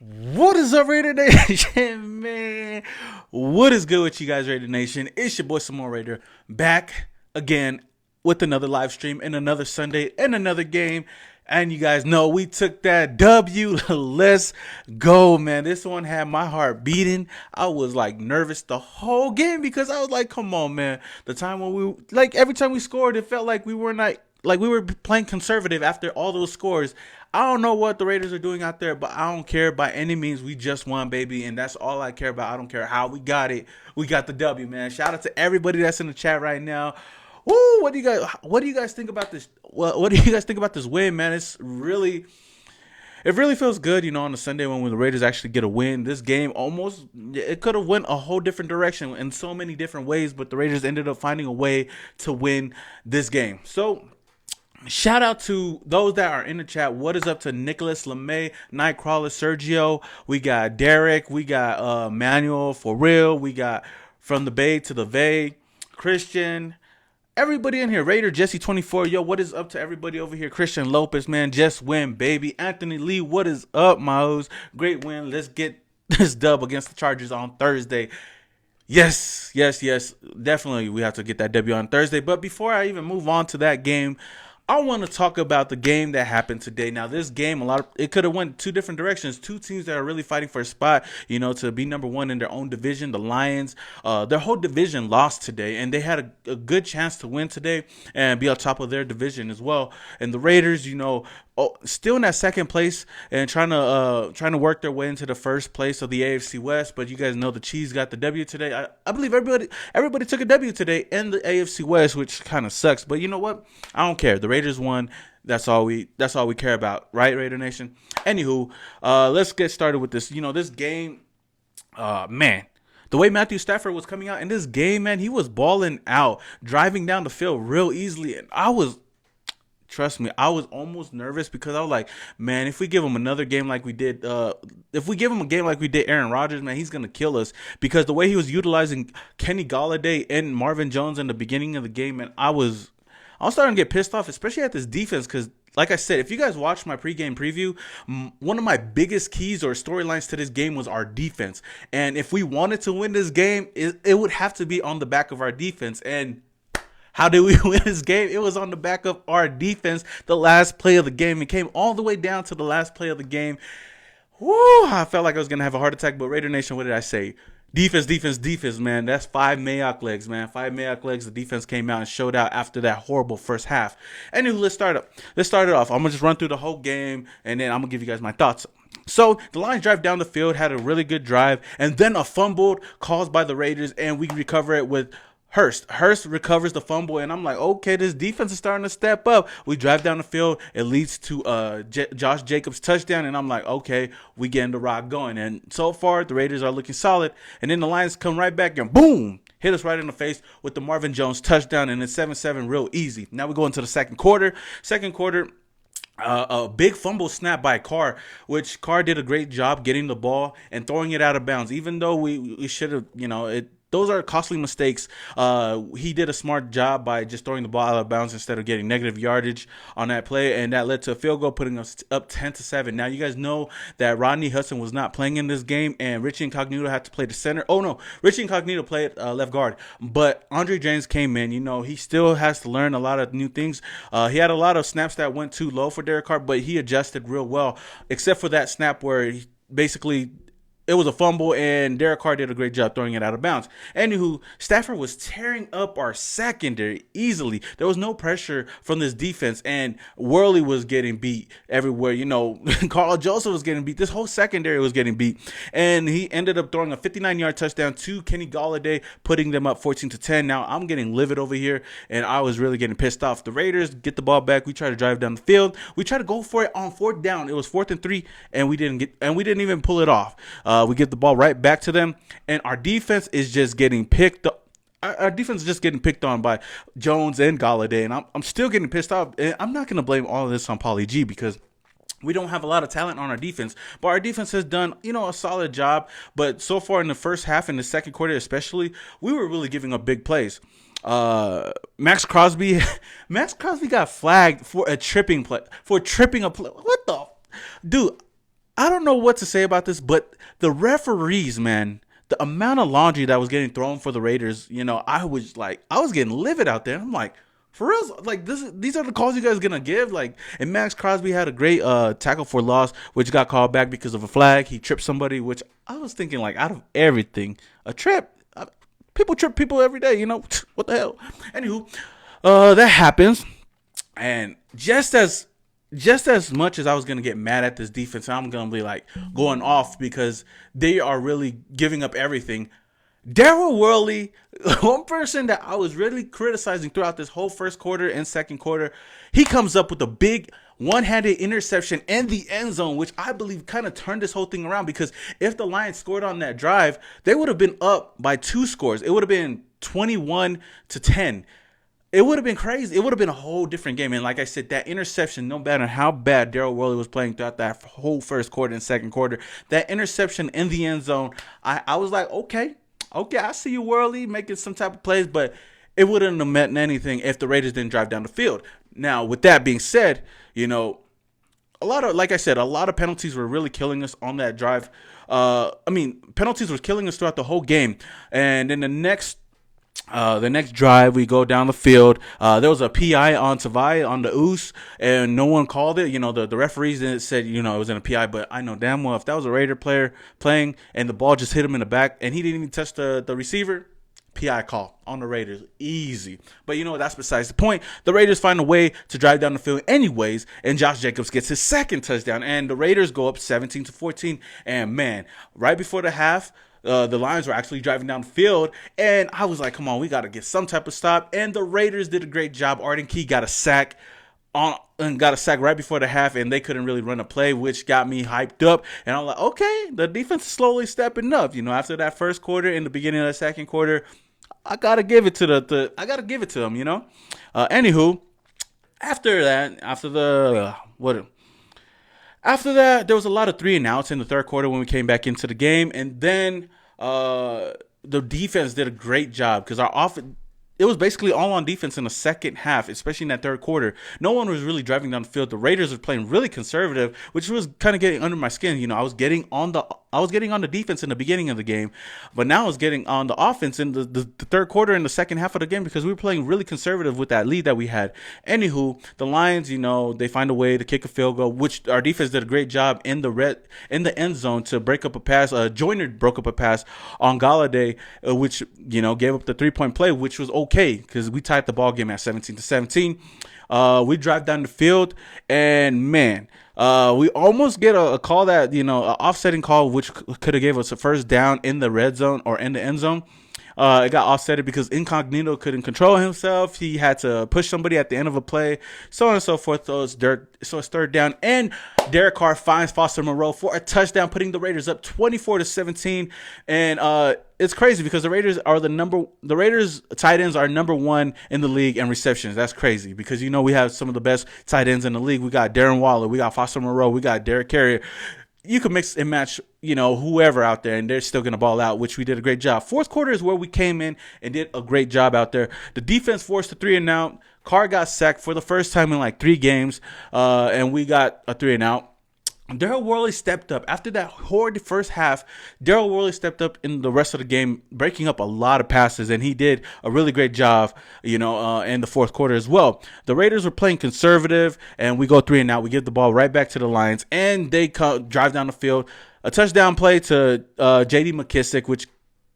What is up, Raidernation, man? What is good with you guys, Raidernation? It's your boy Simone Raider back again with another live stream and another Sunday and another game. And you guys know we took that W. Let's go, man. This one had my heart beating. I was like nervous the whole game because I was like, come on, man. The time when every time we scored, it felt like we were not like we were playing conservative after all those scores. I don't know what the Raiders are doing out there, but I don't care by any means. We just won, baby, and that's all I care about. I don't care how we got it. We got the W, man. Shout out to everybody that's in the chat right now. Woo! What do you guys think about this? What do you guys think about this win, man? It really feels good, on a Sunday when the Raiders actually get a win. This game it could have went a whole different direction in so many different ways, but the Raiders ended up finding a way to win this game. So, shout out to those that are in the chat. What is up to Nicholas, LeMay, Nightcrawler, Sergio? We got Derek. We got Manuel, For Real. We got From the Bay to the Vay, Christian. Everybody in here. Raider, Jesse 24. Yo, what is up to everybody over here? Christian Lopez, man. Just win, baby. Anthony Lee, what is up, Miles? Great win. Let's get this dub against the Chargers on Thursday. Yes. Definitely we have to get that W on Thursday. But before I even move on to that game, I want to talk about the game that happened today. Now, this game, it could have went two different directions. Two teams that are really fighting for a spot, to be number one in their own division. The Lions, their whole division lost today, and they had a good chance to win today and be on top of their division as well. And the Raiders, still in that second place and trying to work their way into the first place of the AFC West. But you guys know the Chiefs got the W today. I believe everybody took a W today in the AFC West, which kind of sucks. But you know what? I don't care. The Raiders won. That's all we care about, right, Raider Nation? Anywho, let's get started with this. This game, man. The way Matthew Stafford was coming out in this game, man, he was balling out, driving down the field real easily, and trust me, I was almost nervous because I was like, man, if we give him another game like we did, if we give him a game like we did Aaron Rodgers, man, he's going to kill us. Because the way he was utilizing Kenny Golladay and Marvin Jones in the beginning of the game, man, I was starting to get pissed off, especially at this defense. Because, like I said, if you guys watched my pregame preview, one of my biggest keys or storylines to this game was our defense. And if we wanted to win this game, it would have to be on the back of our defense. And how did we win this game? It was on the back of our defense. The last play of the game. It came all the way down to the last play of the game. Woo! I felt like I was going to have a heart attack. But Raider Nation, what did I say? Defense, man. That's 5 Mayock legs, man. 5 Mayock legs. The defense came out and showed out after that horrible first half. Anyway, let's start it off. I'm going to just run through the whole game, and then I'm going to give you guys my thoughts. So the Lions drive down the field, had a really good drive, and then a fumble caused by the Raiders, and we recover it with Hurst recovers the fumble, and I'm like, okay, this defense is starting to step up. We drive down the field. It leads to Josh Jacobs' touchdown, and I'm like, okay, we getting the rock going. And so far, the Raiders are looking solid. And then the Lions come right back and boom, hit us right in the face with the Marvin Jones touchdown, and it's 7-7 real easy. Now we go into the second quarter. A big fumble snap by Carr, which Carr did a great job getting the ball and throwing it out of bounds, even though we should have, those are costly mistakes. He did a smart job by just throwing the ball out of bounds instead of getting negative yardage on that play, and that led to a field goal, putting us up 10-7. Now, you guys know that Rodney Hudson was not playing in this game, and Richie Incognito had to play the center. Oh, no, Richie Incognito played left guard, but Andre James came in. He still has to learn a lot of new things. He had a lot of snaps that went too low for Derek Carr, but he adjusted real well, except for that snap where he basically it was a fumble, and Derek Carr did a great job throwing it out of bounds. Anywho, Stafford was tearing up our secondary easily. There was no pressure from this defense, and Worley was getting beat everywhere. Carl Joseph was getting beat. This whole secondary was getting beat, and he ended up throwing a 59-yard touchdown to Kenny Golladay, putting them up 14-10. Now, I'm getting livid over here, and I was really getting pissed off. The Raiders get the ball back. We try to drive down the field. We try to go for it on fourth down. It was 4th and 3, and we didn't even pull it off. We get the ball right back to them, and our defense is just getting picked up. Our defense is just getting picked on by Jones and Golladay, and I'm still getting pissed off. And I'm not going to blame all of this on Paulie G, because we don't have a lot of talent on our defense, but our defense has done, a solid job. But so far in the first half, in the second quarter especially, we were really giving up big plays. Max Crosby, Max Crosby got flagged for a tripping play, a play. What the, dude? I don't know what to say about this, but the referees, man, the amount of laundry that was getting thrown for the Raiders, I was getting livid out there. I'm like, for real, like these are the calls you guys gonna give, like. And Max Crosby had a great tackle for loss, which got called back because of a flag. He tripped somebody, which I was thinking, like, out of everything, a trip. People trip people every day, what the hell. Anywho, that happens, and just as much as I was gonna get mad at this defense, I'm gonna be like going off because they are really giving up everything. Daryl Worley, one person that I was really criticizing throughout this whole first quarter and second quarter, he comes up with a big one-handed interception in the end zone, which I believe kind of turned this whole thing around, because if the Lions scored on that drive, they would have been up by 2 scores. It would have been 21-10. It would have been crazy. It would have been a whole different game. And like I said, that interception, no matter how bad Daryl Worley was playing throughout that whole first quarter and second quarter, that interception in the end zone, I was like, okay, I see you, Worley, making some type of plays, but it wouldn't have meant anything if the Raiders didn't drive down the field. Now, with that being said, a lot of penalties were really killing us on that drive. Penalties were killing us throughout the whole game. And then the next drive, we go down the field. There was a PI on Tavai on the Oos, and no one called it. The referees said, it was in a PI, but I know damn well if that was a Raider player playing and the ball just hit him in the back and he didn't even touch the receiver, PI call on the Raiders. Easy. But that's besides the point. The Raiders find a way to drive down the field anyways, and Josh Jacobs gets his second touchdown, and the Raiders go up 17-14. And man, right before the half, the Lions were actually driving down the field, and I was like, come on, we got to get some type of stop. And the Raiders did a great job. Arden Key got a sack right before the half, and they couldn't really run a play, which got me hyped up. And I'm like, okay, the defense is slowly stepping up. After that first quarter, in the beginning of the second quarter, I gotta give it to them. Anywho, after that, there was a lot of 3 and outs in the third quarter when we came back into the game, and then the defense did a great job because our offense. It was basically all on defense in the second half, especially in that third quarter. No one was really driving down the field. The Raiders were playing really conservative, which was kind of getting under my skin. I was getting on the defense in the beginning of the game, but now I was getting on the offense in the third quarter and the second half of the game because we were playing really conservative with that lead that we had. Anywho, the Lions, they find a way to kick a field goal, which our defense did a great job in the end zone to break up a pass. Joyner broke up a pass on Galladay, which gave up the 3-point play, which was okay because we tied the ball game at 17-17. We drive down the field, and man, we almost get a call that an offsetting call, which could have gave us a first down in the red zone or in the end zone. It got offsetted because Incognito couldn't control himself. He had to push somebody at the end of a play, so on and so forth. So it's third down, and Derek Carr finds Foster Moreau for a touchdown, putting the Raiders up 24-17. And it's crazy because the Raiders tight ends are number 1 in the league in receptions. That's crazy because we have some of the best tight ends in the league. We got Darren Waller, we got Foster Moreau, we got Derek Carrier. You can mix and match, whoever out there, and they're still going to ball out, which we did a great job. Fourth quarter is where we came in and did a great job out there. The defense forced a 3 and out. Carr got sacked for the first time in like 3 games, and we got a 3 and out. Daryl Worley stepped up. After that horrid first half, Daryl Worley stepped up in the rest of the game, breaking up a lot of passes, and he did a really great job, in the fourth quarter as well. The Raiders were playing conservative, and we go 3 and out. We give the ball right back to the Lions, and they drive down the field. A touchdown play to J.D. McKissick, which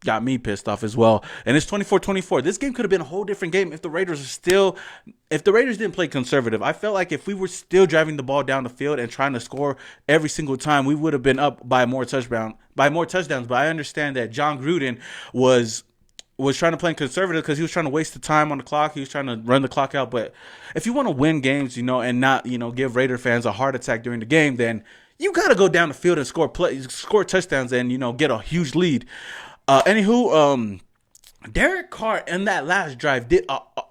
got me pissed off as well. And it's 24-24. This game could have been a whole different game if the Raiders didn't play conservative. I felt like if we were still driving the ball down the field and trying to score every single time, we would have been up by more touchdowns. But I understand that John Gruden was trying to play conservative because he was trying to waste the time on the clock. He was trying to run the clock out. But if you want to win games, and not, give Raider fans a heart attack during the game, then you got to go down the field and score touchdowns and, get a huge lead. Derek Carr in that last drive did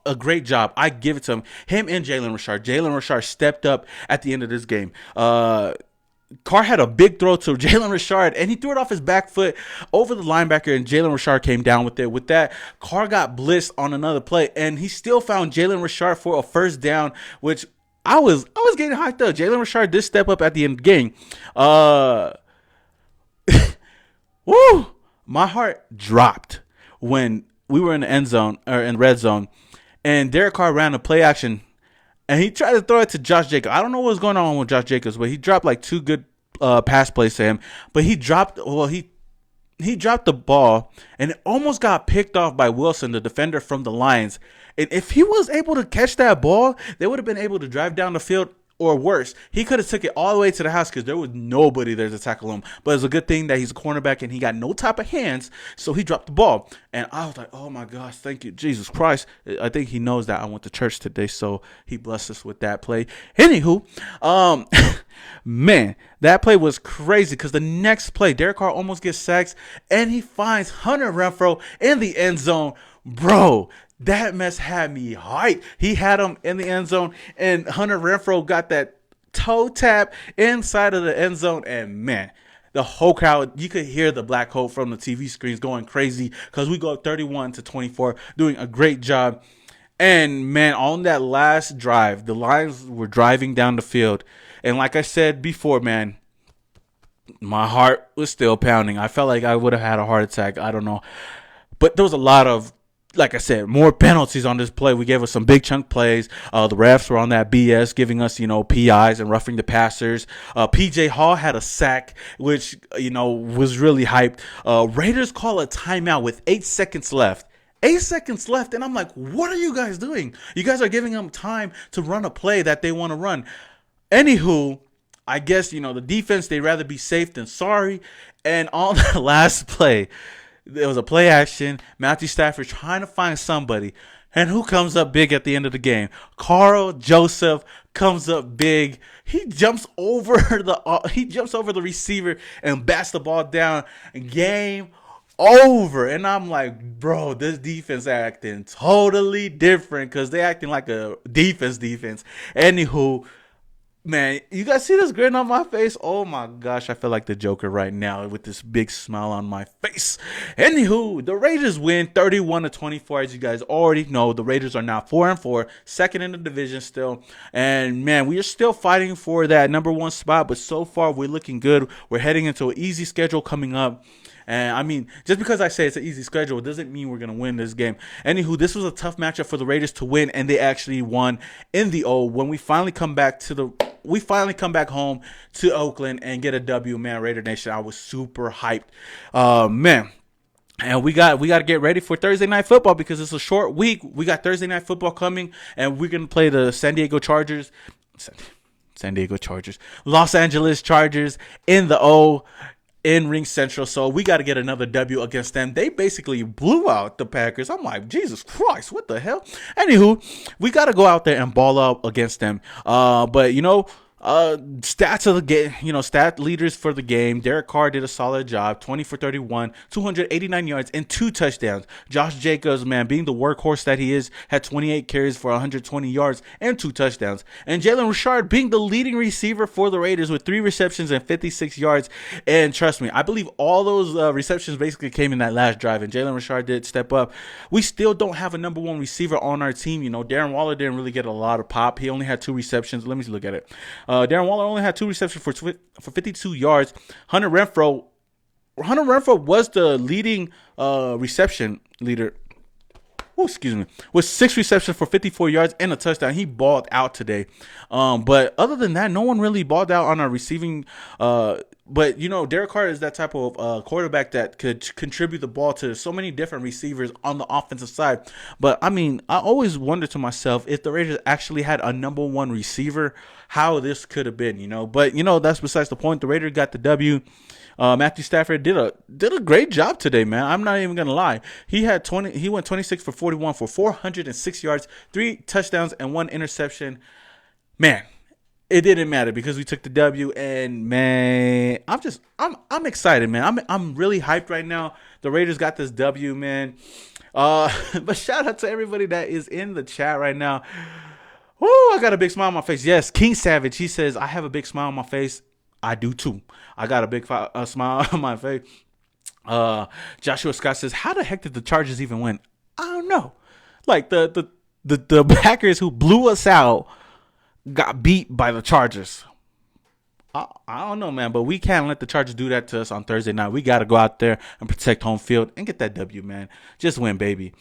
a great job. I give it to him. Him and Jalen Richard. Jalen Richard stepped up at the end of this game. Carr had a big throw to Jalen Richard, and he threw it off his back foot over the linebacker, and Jalen Richard came down with it. With that, Carr got blitzed on another play, and he still found Jalen Richard for a first down, which I was getting hyped up. Jalen Richard did step up at the end of the game. Woo! My heart dropped when we were in the end zone or in red zone, and Derek Carr ran a play action, and he tried to throw it to Josh Jacobs. I don't know what's going on with Josh Jacobs, but he dropped like two good pass plays to him. But he dropped the ball, and it almost got picked off by Wilson, the defender from the Lions. And if he was able to catch that ball, they would have been able to drive down the field. Or worse, he could have took it all the way to the house because there was nobody there to tackle him. But it's a good thing that he's a cornerback and he got no type of hands, so he dropped the ball. And I was like, oh my gosh, thank you, Jesus Christ. I think he knows that I went to church today, so he blessed us with that play. Anywho, man, that play was crazy because the next play, Derek Carr almost gets sacked, and he finds Hunter Renfrow in the end zone. Bro, that mess had me hyped. He had him in the end zone, and Hunter Renfrow got that toe tap inside of the end zone. And man, the whole crowd, you could hear the Black Hope from the TV screens going crazy because we go up 31-24, doing a great job. And man, on that last drive, the Lions were driving down the field. And like I said before, man, my heart was still pounding. I felt like I would have had a heart attack. I don't know. But there was a lot of, like I said, more penalties on this play. We gave us some big chunk plays. The refs were on that BS, giving us, PIs and roughing the passers. PJ Hall had a sack, which, was really hyped. Raiders call a timeout with 8 seconds left. 8 seconds left, and I'm like, what are you guys doing? You guys are giving them time to run a play that they want to run. Anywho, I guess, the defense, they'd rather be safe than sorry. And on the last play, there was a play action. Matthew Stafford trying to find somebody. And who comes up big at the end of the game? Carl Joseph comes up big. He jumps over the receiver and bats the ball down. Game over. And I'm like, bro, this defense acting totally different because they acting like a defense. Anywho, man, you guys see this grin on my face? Oh my gosh, I feel like the Joker right now with this big smile on my face. Anywho, the Raiders win 31-24. As you guys already know, the Raiders are now 4-4, second in the division still. And man, we are still fighting for that number one spot, but so far we're looking good. We're heading into an easy schedule coming up. And I mean, just because I say it's an easy schedule doesn't mean we're going to win this game. Anywho, this was a tough matchup for the Raiders to win, and they actually won in the O. When we finally come back home to Oakland and get a W, man, Raidernation, I was super hyped. Man. And we got to get ready for Thursday Night Football because it's a short week. We got Thursday Night Football coming, and we're going to play the Los Angeles Chargers in the O. In Ring Central, so we got to get another W against them. They basically blew out the Packers. I'm like, Jesus Christ, what the hell? Anywho, we got to go out there and ball out against them. But stats of the game, stat leaders for the game. Derek Carr did a solid job, 20 for 31, 289 yards and 2 touchdowns. Josh Jacobs, man, being the workhorse that he is, had 28 carries for 120 yards and 2 touchdowns. And Jalen Richard being the leading receiver for the Raiders with 3 receptions and 56 yards. And trust me, I believe all those receptions basically came in that last drive. And Jalen Richard did step up. We still don't have a number one receiver on our team. Darren Waller didn't really get a lot of pop. He only had 2 receptions. Let me look at it. Darren Waller only had 2 receptions for 52 yards. Hunter Renfrow was the leading reception leader. With 6 receptions for 54 yards and a touchdown. He balled out today. But other than that, no one really balled out on our receiving. But, Derek Carr is that type of quarterback that could contribute the ball to so many different receivers on the offensive side. But, I mean, I always wonder to myself if the Raiders actually had a number one receiver, how this could have been, But, that's besides the point. The Raiders got the W. Matthew Stafford did a great job today, man. I'm not even gonna lie. He went 26 for 41 for 406 yards, 3 touchdowns, and 1 interception. Man, it didn't matter because we took the W, and man, I'm excited, man. I'm really hyped right now. The Raiders got this W, man. But shout out to everybody that is in the chat right now. Woo, I got a big smile on my face. Yes, King Savage. He says, I have a big smile on my face. I do too. I got a big smile on my face. Joshua Scott says, how the heck did the Chargers even win? I don't know. Like the Packers who blew us out got beat by the Chargers. I don't know, man, but we can't let the Chargers do that to us on Thursday night. We got to go out there and protect home field and get that W, man. Just win, baby.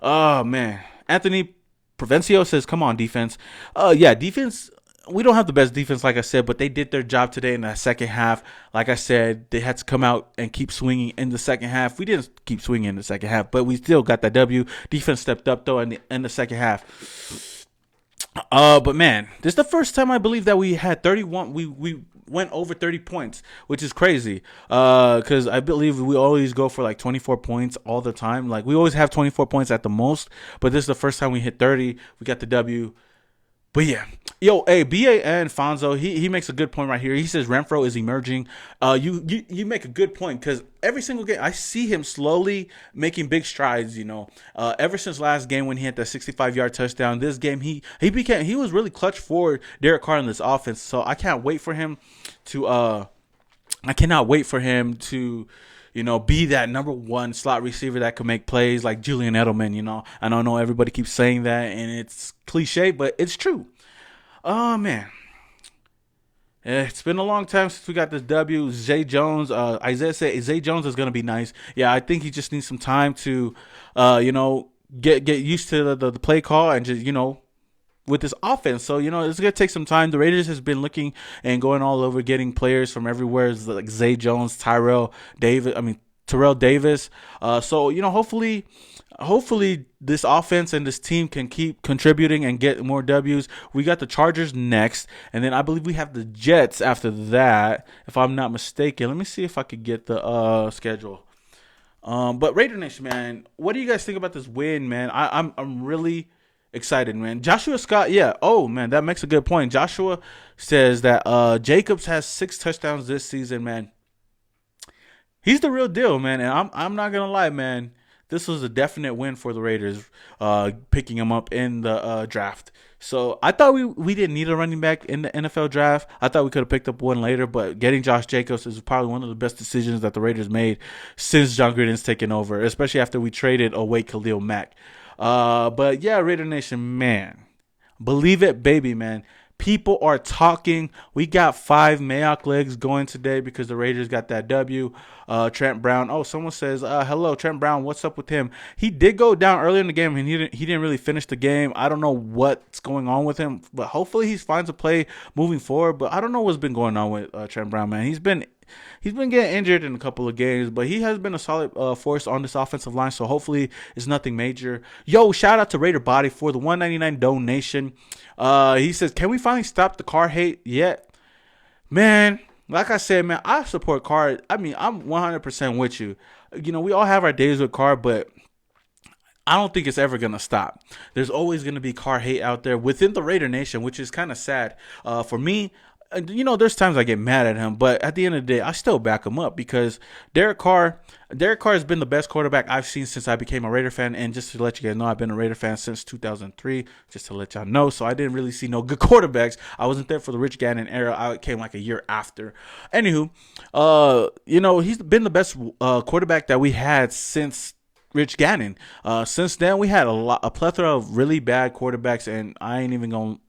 Oh, man. Anthony Provencio says, come on, defense. Yeah, defense. We don't have the best defense, like I said, but they did their job today in the second half. Like I said, they had to come out and keep swinging in the second half. We didn't keep swinging in the second half, but we still got that W. Defense stepped up, though, in the second half. But, man, this is the first time I believe that we had 31. We went over 30 points, which is crazy. Because I believe we always go for like 24 points all the time. Like, we always have 24 points at the most, but this is the first time we hit 30. We got the W. But yeah, hey, BAN Fonzo, he makes a good point right here. He says Renfro is emerging. You make a good point because every single game I see him slowly making big strides. Ever since last game when he had that 65-yard touchdown, this game he was really clutch for Derek Carr in this offense. So I can't wait for him to be that number one slot receiver that could make plays like Julian Edelman, And I know everybody keeps saying that, and it's cliche, but it's true. Oh, man. It's been a long time since we got this W. Zay Jones, Isaiah said Zay Jones is going to be nice. Yeah, I think he just needs some time to, get used to the play call and just, with this offense. So, it's going to take some time. The Raiders has been looking and going all over, getting players from everywhere. It's like Zay Jones, Terrell Davis. Hopefully this offense and this team can keep contributing and get more W's. We got the Chargers next, and then I believe we have the Jets after that, if I'm not mistaken. Let me see if I could get the schedule. But Raidernation, man, what do you guys think about this win, man? I'm really excited, man. Joshua Scott, yeah. Oh, man, that makes a good point. Joshua says that Jacobs has 6 touchdowns this season, man. He's the real deal, man, and I'm not gonna lie, man. This was a definite win for the Raiders, picking him up in the draft. So I thought we didn't need a running back in the NFL draft. I thought we could have picked up one later, but getting Josh Jacobs is probably one of the best decisions that the Raiders made since John Gruden's taken over, especially after we traded away Khalil Mack. But yeah, Raider Nation, man, believe it, baby, man. People are talking. We got 5 Mayock legs going today because the Raiders got that W. Trent Brown. Oh, someone says, hello, Trent Brown. What's up with him? He did go down early in the game, and he didn't really finish the game. I don't know what's going on with him, but hopefully he finds a play moving forward. But I don't know what's been going on with Trent Brown, man. He's been getting injured in a couple of games, but he has been a solid force on this offensive line, so hopefully it's nothing major. Yo, shout out to Raider Body for the $1.99 donation. He says, can we finally stop the Carr hate yet? Man, like I said, man, I support Carr. I mean, I'm 100% with you. We all have our days with Carr, but I don't think it's ever going to stop. There's always going to be Carr hate out there within the Raider Nation, which is kind of sad. For me, there's times I get mad at him, but at the end of the day, I still back him up because Derek Carr has been the best quarterback I've seen since I became a Raider fan. And just to let you guys know, I've been a Raider fan since 2003, just to let y'all know. So I didn't really see no good quarterbacks. I wasn't there for the Rich Gannon era. I came like a year after. Anywho, he's been the best quarterback that we had since Rich Gannon. Since then, we had a plethora of really bad quarterbacks, and I ain't even gonna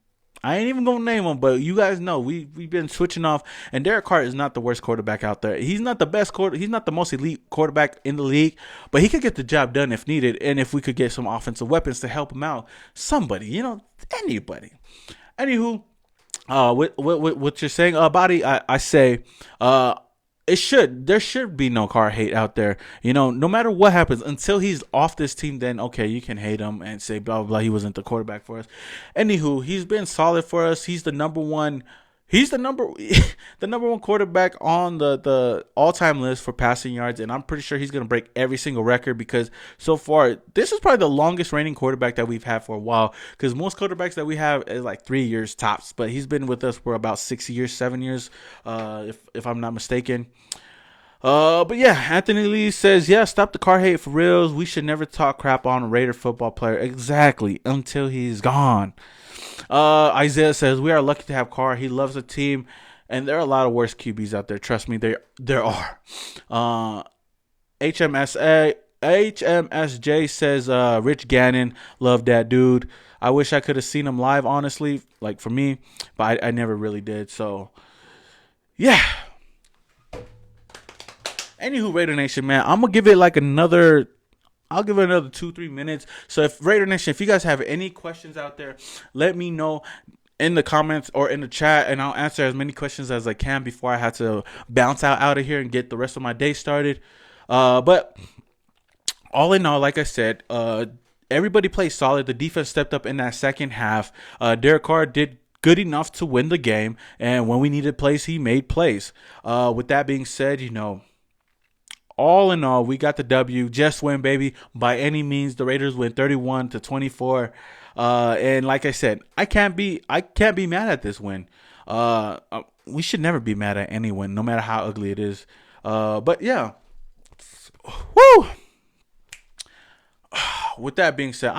name them, but you guys know we've been switching off. And Derek Carr is not the worst quarterback out there. He's not the best he's not the most elite quarterback in the league, but he could get the job done if needed. And if we could get some offensive weapons to help him out, somebody, anybody. Anywho, what you're saying, Body, I say, there should be no Carr hate out there. No matter what happens, until he's off this team, then okay, you can hate him and say blah blah blah. He wasn't the quarterback for us. Anywho, he's been solid for us. He's the number one. He's the number one quarterback on the all-time list for passing yards, and I'm pretty sure he's going to break every single record because so far this is probably the longest reigning quarterback that we've had for a while. Because most quarterbacks that we have is like 3 years tops, but he's been with us for about 6 years, 7 years, if I'm not mistaken. But yeah, Anthony Lee says, yeah, stop the car hate for reals. We should never talk crap on a Raider football player. Exactly. Until he's gone. Isaiah says, we are lucky to have Carr. He loves the team. And there are a lot of worse QBs out there. Trust me, there are. HMSJ says, Rich Gannon, love that dude. I wish I could have seen him live, honestly, like for me, but I never really did. So, yeah. Anywho, Raider Nation, man, I'm gonna give it like another. I'll give it another 2-3 minutes. So, if Raider Nation, if you guys have any questions out there, let me know in the comments or in the chat, and I'll answer as many questions as I can before I have to bounce out of here and get the rest of my day started. But all in all, like I said, everybody played solid. The defense stepped up in that second half. Derek Carr did good enough to win the game, and when we needed plays, he made plays. With that being said, all in all, we got the W. Just win, baby. By any means, the Raiders win 31-24. And like I said, I can't be mad at this win. We should never be mad at any win, no matter how ugly it is. But yeah, woo. With that being said,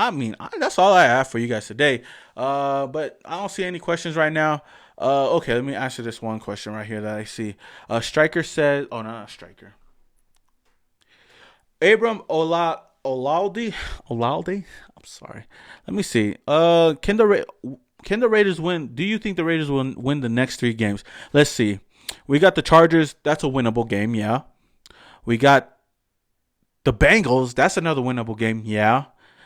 that's all I have for you guys today. But I don't see any questions right now. Okay, let me answer this one question right here that I see. Striker says, oh, no, not Striker. Abram Olalde. I'm sorry. Let me see. Can the Raiders win? Do you think the Raiders will win the next 3 games? Let's see. We got the Chargers. That's a winnable game. Yeah. We got the Bengals. That's another winnable game. Yeah.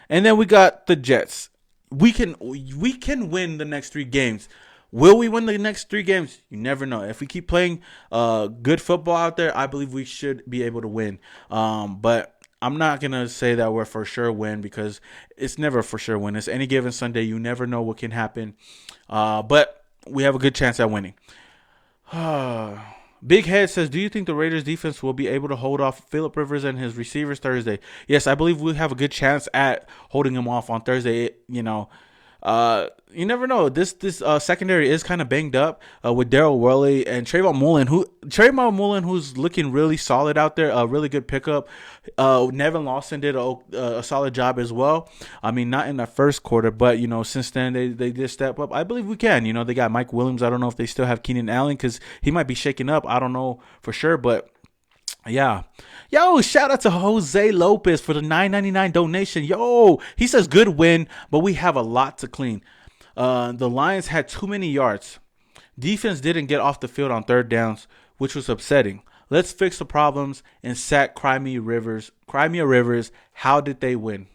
And then we got the Jets. We can win the next 3 games. Will we win the next 3 games? You never know. If we keep playing good football out there, I believe we should be able to win. But I'm not going to say that we're for sure win, because it's never a for sure win. It's any given Sunday. You never know what can happen. But we have a good chance at winning. Big Head says, do you think the Raiders defense will be able to hold off Phillip Rivers and his receivers Thursday? Yes, I believe we have a good chance at holding him off on Thursday. You never know. This secondary is kind of banged up with Daryl Worley and Trayvon Mullen, who's looking really solid out there. A really good pickup. Nevin Lawson did a solid job as well. I mean, not in the first quarter, but since then they did step up. I believe we can. They got Mike Williams. I don't know if they still have Keenan Allen, because he might be shaking up. I don't know for sure, but yeah. Yo, shout out to Jose Lopez for the $9.99 donation. Yo, he says good win, but we have a lot to clean. The Lions had too many yards. Defense didn't get off the field on 3rd downs, which was upsetting. Let's fix the problems and sack Crimea Rivers. How did they win?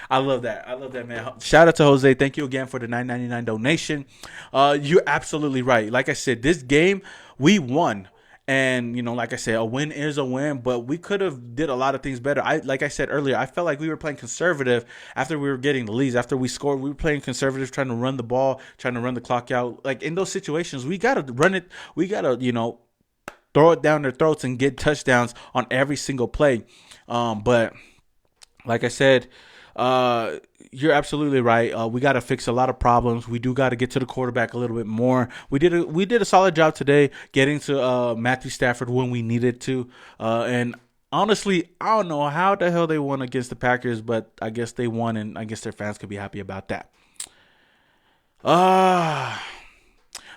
I love that. Man. Shout out to Jose. Thank you again for the $9.99 donation. You're absolutely right. Like I said, this game we won. And, like I said, a win is a win, but we could have did a lot of things better. Like I said earlier, I felt like we were playing conservative after we were getting the leads. After we scored, we were playing conservative, trying to run the ball, trying to run the clock out. Like, in those situations, we got to run it. We got to, throw it down their throats and get touchdowns on every single play. But like I said, you're absolutely right. We got to fix a lot of problems. We do got to get to the quarterback a little bit more. We did a solid job today getting to Matthew Stafford when we needed to. And honestly, I don't know how the hell they won against the Packers, but I guess they won, and I guess their fans could be happy about that.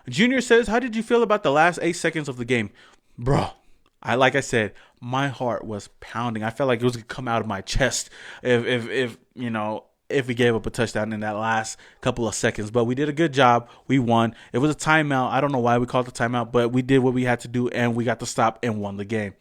Junior says, how did you feel about the last 8 seconds of the game? Bro, like I said, my heart was pounding. I felt like it was gonna come out of my chest if we gave up a touchdown in that last couple of seconds. But we did a good job. We won. It was a timeout. I don't know why we called the timeout, but we did what we had to do, and we got the stop and won the game.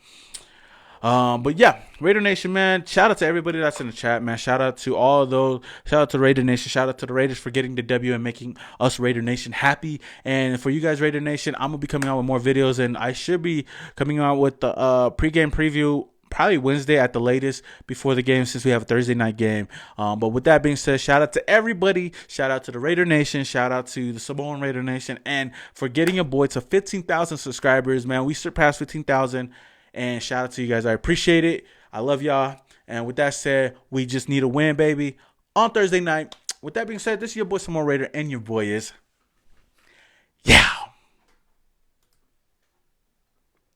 But yeah, Raider Nation, man, shout out to everybody that's in the chat, man. Shout out to all of those. Shout out to Raider Nation. Shout out to the Raiders for getting the W and making us Raider Nation happy. And for you guys, Raider Nation, I'm going to be coming out with more videos, and I should be coming out with the pregame preview probably Wednesday at the latest before the game, since we have a Thursday night game. But with that being said, shout out to everybody. Shout out to the Raider Nation. Shout out to the Samoan Raider Nation. And for getting your boy to 15,000 subscribers, man. We surpassed 15,000. And shout out to you guys. I appreciate it. I love y'all. And with that said, we just need a win, baby, on Thursday night. With that being said, this is your boy, Samoan Raider, and your boy is... Yeah.